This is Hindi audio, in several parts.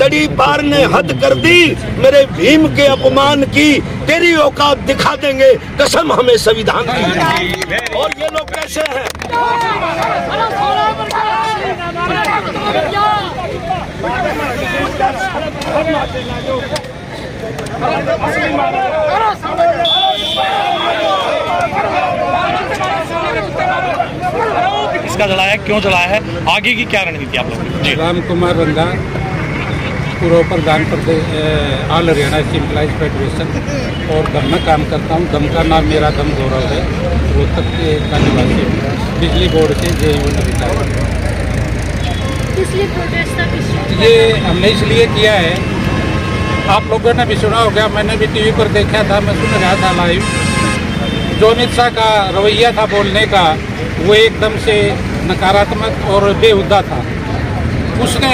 तड़ी पार ने हद कर दी, मेरे भीम के अपमान की, तेरी औकात दिखा देंगे कसम हमें संविधान की। और ये लोग कैसे हैं? इसका जलाया, क्यों जलाया है, आगे की क्या रणनीति आप लोग की? राम कुमार रंगा, पूर्व प्रधान ऑल हरियाणा एम्प्लॉइज फेडरेशन और दम में काम करता हूँ। दम का नाम मेरा दम गौरव है। रोहतक के का निवासी बिजली बोर्ड से JU अधिकारी। ये हमने इसलिए किया है, आप लोगों ने भी सुना होगा, मैंने भी TV पर देखा था, मैं सुन रहा था लाइव। जो अमित शाह का रवैया था बोलने का, वो एकदम से नकारात्मक और बेहुदा था। उसने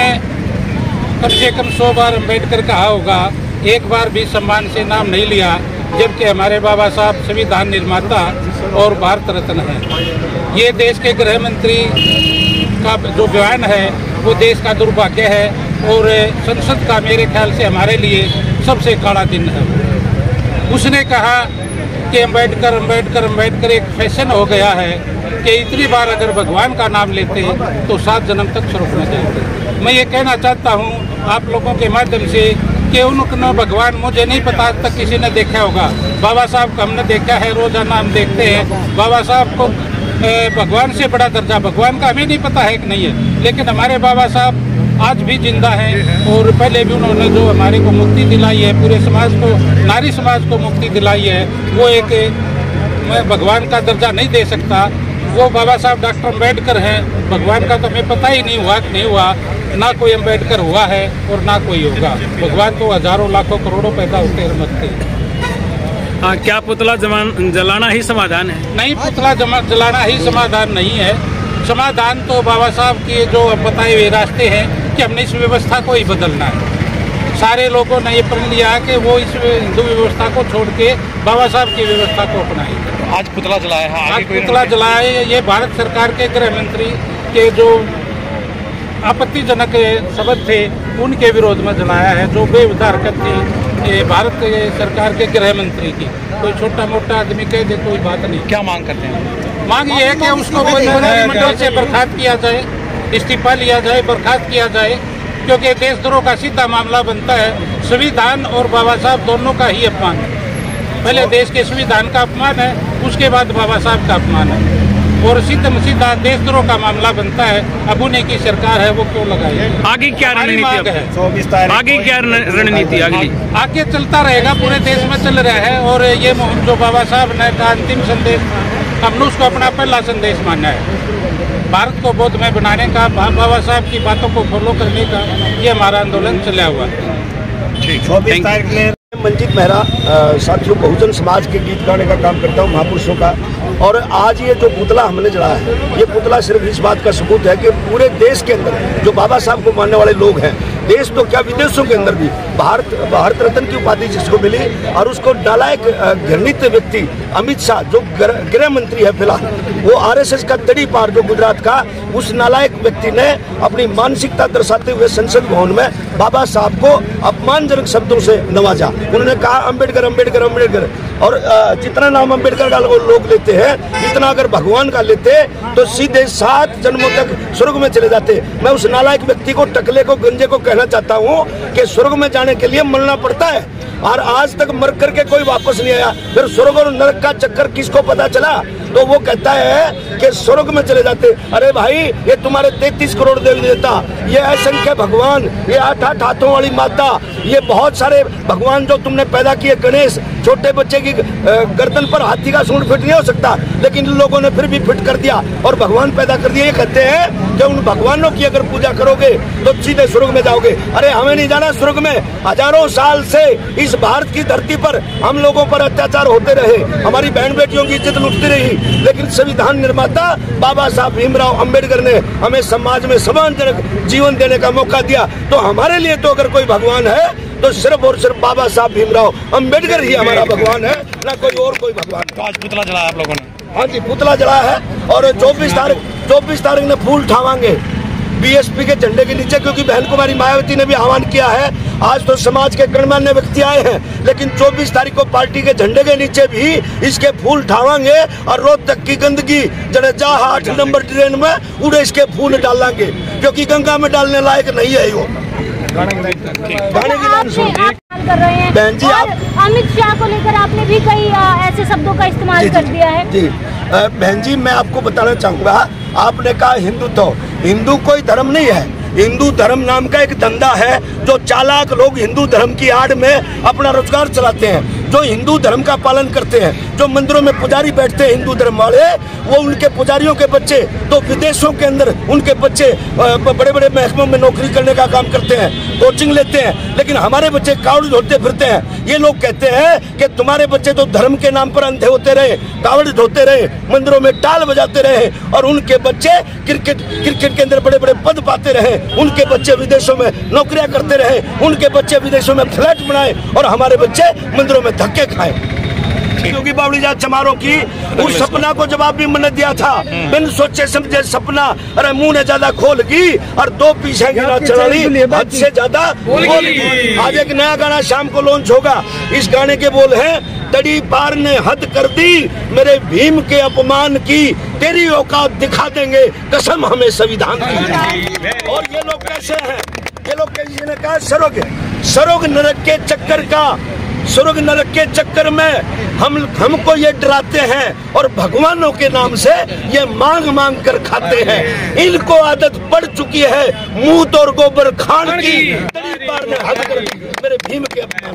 कम से कम 100 बार अम्बेडकर कहा होगा, एक बार भी सम्मान से नाम नहीं लिया, जबकि हमारे बाबा साहब संविधान निर्माता और भारत रत्न हैं। ये देश के गृह मंत्री का जो बयान है वो देश का दुर्भाग्य है और संसद का मेरे ख्याल से हमारे लिए सबसे काला दिन है। उसने कहा कि अम्बेडकर अम्बेडकर अम्बेडकर एक फैशन हो गया है कि इतनी बार अगर भगवान का नाम लेते तो 7 जन्म तक स्वर्ग में जाते। मैं ये कहना चाहता हूँ आप लोगों के माध्यम से कि उनको भगवान, मुझे नहीं पता आज तक किसी ने देखा होगा। बाबा साहब को हमने देखा है, रोजाना हम देखते हैं। बाबा साहब को भगवान से बड़ा दर्जा भगवान का हमें नहीं पता है कि नहीं है, लेकिन हमारे बाबा साहब आज भी जिंदा हैं और पहले भी उन्होंने जो हमारे को मुक्ति दिलाई है, पूरे समाज को, नारी समाज को मुक्ति दिलाई है, वो एक मैं भगवान का दर्जा नहीं दे सकता। वो बाबा साहब डॉक्टर अम्बेडकर हैं, भगवान का तो हमें पता ही नहीं हुआ कि नहीं हुआ, ना कोई अम्बेडकर हुआ है और ना कोई होगा। भगवान तो हजारों लाखों करोड़ों पैदा होते हैं, मरते। क्या पुतला जलाना ही समाधान है? नहीं, पुतला जलाना ही समाधान नहीं है। समाधान तो बाबा साहब के जो बताए हुए रास्ते हैं कि हमने इस व्यवस्था को ही बदलना है। सारे लोगों ने ये प्रण लिया कि वो इस हिंदू व्यवस्था को छोड़ के बाबा साहब की व्यवस्था को अपनाएंगे। आज पुतला जलाया है, आज पुतला जलाया है। ये भारत सरकार के गृह मंत्री के जो आपत्तिजनक शब्द थे उनके विरोध में जलाया है, जो बेहुदा हरकत थी ये भारत सरकार के गृह मंत्री की। कोई छोटा मोटा आदमी कह दे कोई बात नहीं। क्या मांग करते हैं? मांग ये है कि उसको मंत्रिमंडल से बर्खास्त किया जाए, इस्तीफा लिया जाए, बर्खास्त किया जाए, क्योंकि देशद्रोह का सीधा मामला बनता है। संविधान और बाबा साहब दोनों का ही अपमान है। पहले देश के संविधान का अपमान है, उसके बाद बाबा साहब का अपमान है, और सीधा देशद्रोह का मामला बनता है। अब उन्हीं की सरकार है, वो क्यों लगाए? आगे क्या रणनीति है? आगे क्या रणनीति आगे चलता रहेगा, पूरे देश में चल रहा है। और ये जो बाबा साहब ने का अंतिम संदेश, हमने उसको अपना पहला संदेश माना है। भारत को बौद्धमय बनाने का, बाबा साहब की बातों को फॉलो करने का ये हमारा आंदोलन चला हुआ है। 24 तारीख में मंजित मेहरा साथियों, बहुजन समाज के गीत गाने का काम करता हूँ, महापुरुषों का। और आज ये जो पुतला हमने जलाया है, ये पुतला सिर्फ इस बात का सबूत है कि पूरे देश के अंदर जो बाबा साहब को मानने वाले लोग हैं, देश तो क्या विदेशों के अंदर भी भारत रत्न की उपाधि जिसको मिली, और उसको नालायक घृणित व्यक्ति अमित शाह जो गृह मंत्री है फिलहाल, वो RSS का तड़ी पार जो गुजरात का, उस नालायक व्यक्ति ने अपनी मानसिकता दर्शाते हुए संसद भवन में बाबा साहब को अपमानजनक शब्दों से नवाजा। उन्होंने कहा अम्बेडकर अम्बेडकर अम्बेडकर, और जितना नाम अम्बेडकर का लोग लेते हैं, इतना अगर भगवान का लेते तो सीधे 7 जन्मों तक स्वर्ग में चले जाते। मैं उस नालायक व्यक्ति को, टकले को, गंजे को कहना चाहता हूँ कि स्वर्ग में जाने के लिए मरना पड़ता है, और आज तक मर करके कोई वापस नहीं आया। फिर स्वर्ग और नरक का चक्कर किसको पता चला? तो वो कहता है कि स्वर्ग में चले जाते। अरे भाई, ये तुम्हारे 33 करोड़ देवी देवता, ये असंख्य भगवान, ये 8 हाथों वाली माता, ये बहुत सारे भगवान जो तुमने पैदा किए, गणेश, छोटे बच्चे की गर्दन पर हाथी का सूंड फिट नहीं हो सकता, लेकिन इन लोगों ने फिर भी फिट कर दिया और भगवान पैदा कर दिए। ये कहते हैं कि उन भगवानों की अगर पूजा करोगे तो सीधे स्वर्ग में जाओगे। अरे हमें नहीं जाना स्वर्ग में। हजारों साल से इस भारत की धरती पर हम लोगों पर अत्याचार होते रहे, हमारी बहन बेटियों की इज्जत लुटती रही, लेकिन संविधान निर्माता बाबा साहब भीमराव अम्बेडकर ने हमें समाज में सम्मानजनक जीवन देने का मौका दिया। तो हमारे लिए तो अगर कोई भगवान है तो सिर्फ और सिर्फ बाबा साहब भीमराव अम्बेडकर ही हमारा भगवान है, ना कोई और कोई भगवान। तो आज पुतला जलाया आप लोगों ने? हाँ जी, पुतला जलाया है। और 24 तारीख ने फूल उठावांगे, बीएसपी के झंडे के नीचे, क्योंकि बहन कुमारी मायावती ने भी आह्वान किया है। आज तो समाज के गणमान्य व्यक्ति आए हैं, लेकिन 24 तारीख को पार्टी के झंडे के नीचे भी इसके फूल ठावांगे और रोहतक की गंदगी जडेजा 8 नंबर ट्रेन में उड़े इसके फूल डालेंगे, क्योंकि गंगा में डालने लायक नहीं है वो। गाने की लाइन सुन कर रहे हैं बहन जी। आप अमित शाह को लेकर आपने भी कई ऐसे शब्दों का इस्तेमाल कर दिया है। जी बहन जी, मैं आपको बताना चाहूँगा, आपने कहा हिंदुत्व, हिंदू कोई धर्म नहीं है। हिंदू धर्म नाम का एक धंधा है, जो चालाक लोग हिंदू धर्म की आड़ में अपना रोजगार चलाते हैं, जो हिंदू धर्म का पालन करते हैं, जो मंदिरों में पुजारी बैठते हैं हिंदू धर्म वाले, वो उनके पुजारियों के बच्चे तो विदेशों के अंदर उनके बच्चे बड़े बड़े महकमों में नौकरी करने का काम करते हैं, कोचिंग लेते हैं, लेकिन हमारे बच्चे कावड़ धोते फिरते हैं। ये लोग कहते हैं कि तुम्हारे बच्चे तो धर्म के नाम पर अंधे होते रहे, कावड़ धोते रहे, मंदिरों में टाल बजाते रहे, और उनके बच्चे क्रिकेट के अंदर बड़े बड़े पद पाते रहे, उनके बच्चे विदेशों में नौकरियां करते रहे, उनके बच्चे विदेशों में फ्लैट बनाए, और हमारे बच्चे मंदिरों में धक्के खाए। क्योंकि बावड़ी जात समारोह की उस सपना को जवाब भी मैंने दिया था, बिन सोचे समझे सपना, अरे मुंह ने ज्यादा खोल गई और 2 पीछे गिरा चढ़ी, हद से ज्यादा बोल गई। आज एक नया गाना शाम को लॉन्च होगा। इस गाने के बोल हैं, तड़ी पार ने हद कर दी मेरे भीम के अपमान की, तेरी औकात दिखा देंगे कसम हमें संविधान की। और ये लोग कैसे हैं? ये लोग किसी ने कहा स्वर्ग नरक के चक्कर का, स्वर्ग नरक के चक्कर में हमको ये डराते हैं और भगवानों के नाम से ये मांग कर खाते हैं। इनको आदत पड़ चुकी है मुंह तोड़ गोबर खान की, तड़ी पार ने हद कर दी मेरे भीम के अपमान।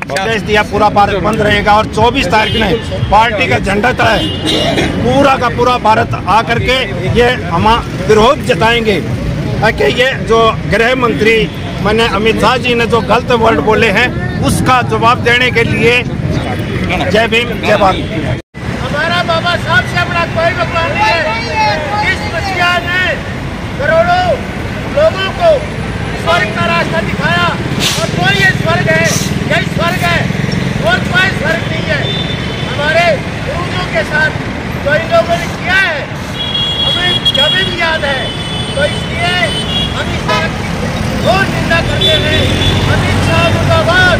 निर्देश दिया पूरा भारत बंद रहेगा, और 24 तारीख ने पार्टी का झंडा तले पूरा का पूरा भारत आकर के ये हम विरोध जताएंगे कि ये जो गृह मंत्री मैंने अमित शाह जी ने जो गलत वर्ड बोले हैं उसका जवाब देने के लिए जय भीम जय भारत। हमारा बाबा साहब से अपना कोई भगवान नहीं है। इस मसीहा ने करोड़ों लोगों को स्वर्ग का रास्ता दिखाया, और वो ये स्वर्ग है, यही स्वर्ग है, और कोई स्वर्ग नहीं है। हमारे गुरुओं के साथ जो इन लोगों ने किया है हमें कभी भी याद है, तो इसलिए हम इस तरह की बहुत निंदा करते हैं। अमित शाह मुर्दाबाद।